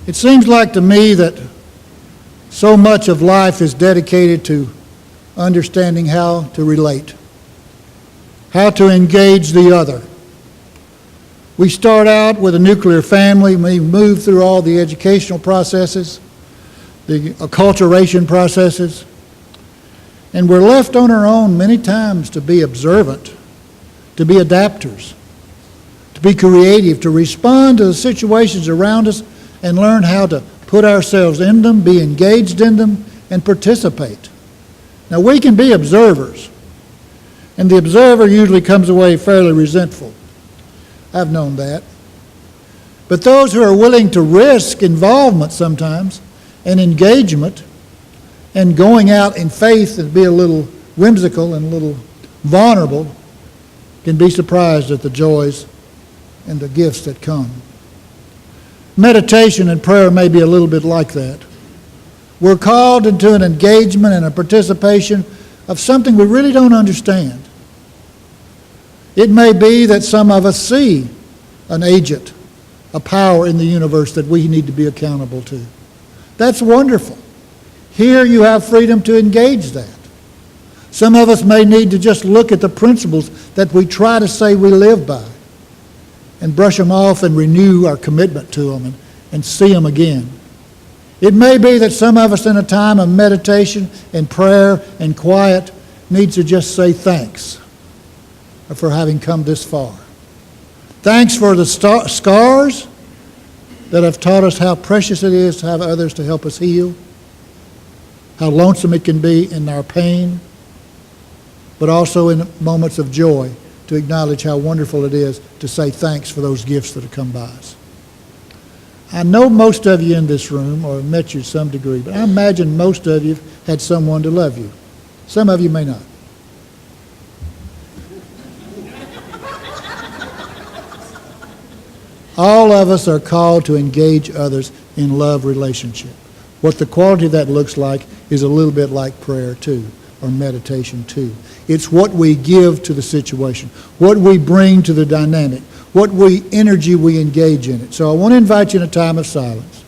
It seems like to me that so much of life is dedicated to understanding how to relate, how to engage the other. We start out with a nuclear family. We move through all the educational processes, the acculturation processes, and we're left on our own many times to be observant, to be adapters, to be creative, to respond to the situations around us and learn how to put ourselves in them, be engaged in them, and participate. Now, we can be observers, and the observer usually comes away fairly resentful. I've known that. But those who are willing to risk involvement sometimes and engagement and going out in faith and be a little whimsical and a little vulnerable can be surprised at the joys and the gifts that come. Meditation and prayer may be a little bit like that. We're called into an engagement and a participation of something we really don't understand. It may be that some of us see an agent, a power in the universe that we need to be accountable to. That's wonderful. Here you have freedom to engage that. Some of us may need to just look at the principles that we try to say we live by and brush them off and renew our commitment to them and see them again. It may be that some of us in a time of meditation and prayer and quiet needs to just say thanks for having come this far. Thanks for the scars that have taught us how precious it is to have others to help us heal, how lonesome it can be in our pain, but also in moments of joy to acknowledge how wonderful it is to say thanks for those gifts that have come by us. I know most of you in this room, or have met you to some degree, but I imagine most of you have had someone to love you. Some of you may not. All of us are called to engage others in love relationship. What the quality of that looks like is a little bit like prayer too, or meditation too. It's what we give to the situation, what we bring to the dynamic, what energy we engage in it. So I want to invite you in a time of silence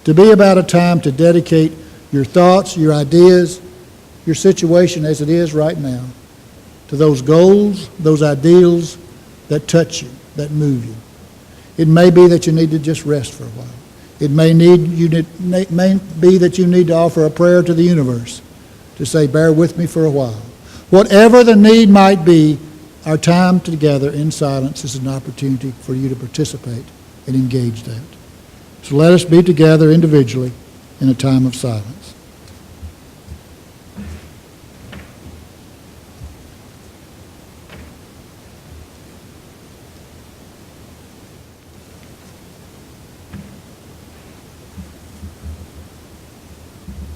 to be about a time to dedicate your thoughts, your ideas, your situation as it is right now to those goals, those ideals that touch you, that move you. It may be that you need to just rest for a while. It may be that you need to offer a prayer to the universe to say, bear with me for a while. Whatever the need might be, our time together in silence is an opportunity for you to participate and engage that. So let us be together individually in a time of silence.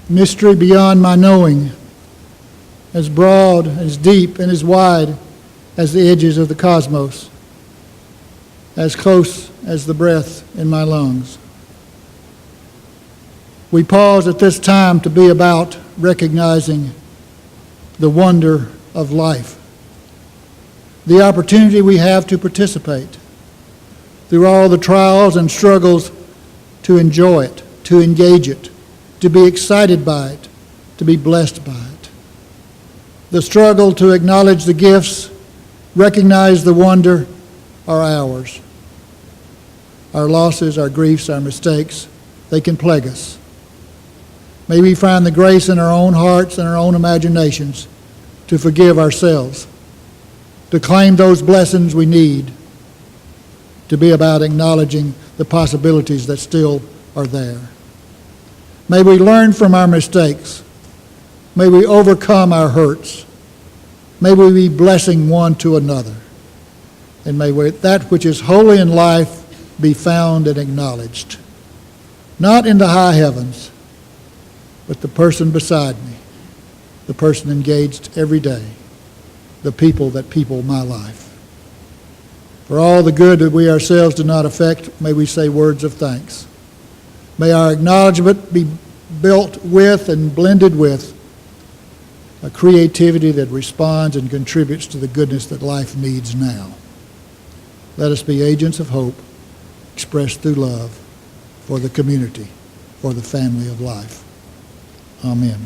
Mystery beyond my knowing, as broad, as deep, and as wide as the edges of the cosmos, as close as the breath in my lungs. We pause at this time to be about recognizing the wonder of life, the opportunity we have to participate through all the trials and struggles, to enjoy it, to engage it, to be excited by it, to be blessed by it. The struggle to acknowledge the gifts, recognize the wonder, are ours. Our losses, our griefs, our mistakes, they can plague us. May we find the grace in our own hearts and our own imaginations to forgive ourselves, to claim those blessings we need, to be about acknowledging the possibilities that still are there. May we learn from our mistakes. May we overcome our hurts. May we be blessing one to another. And may that which is holy in life be found and acknowledged. Not in the high heavens, but the person beside me, the person engaged every day, the people that people my life. For all the good that we ourselves do not affect, may we say words of thanks. May our acknowledgement be built with and blended with a creativity that responds and contributes to the goodness that life needs now. Let us be agents of hope expressed through love for the community, for the family of life. Amen.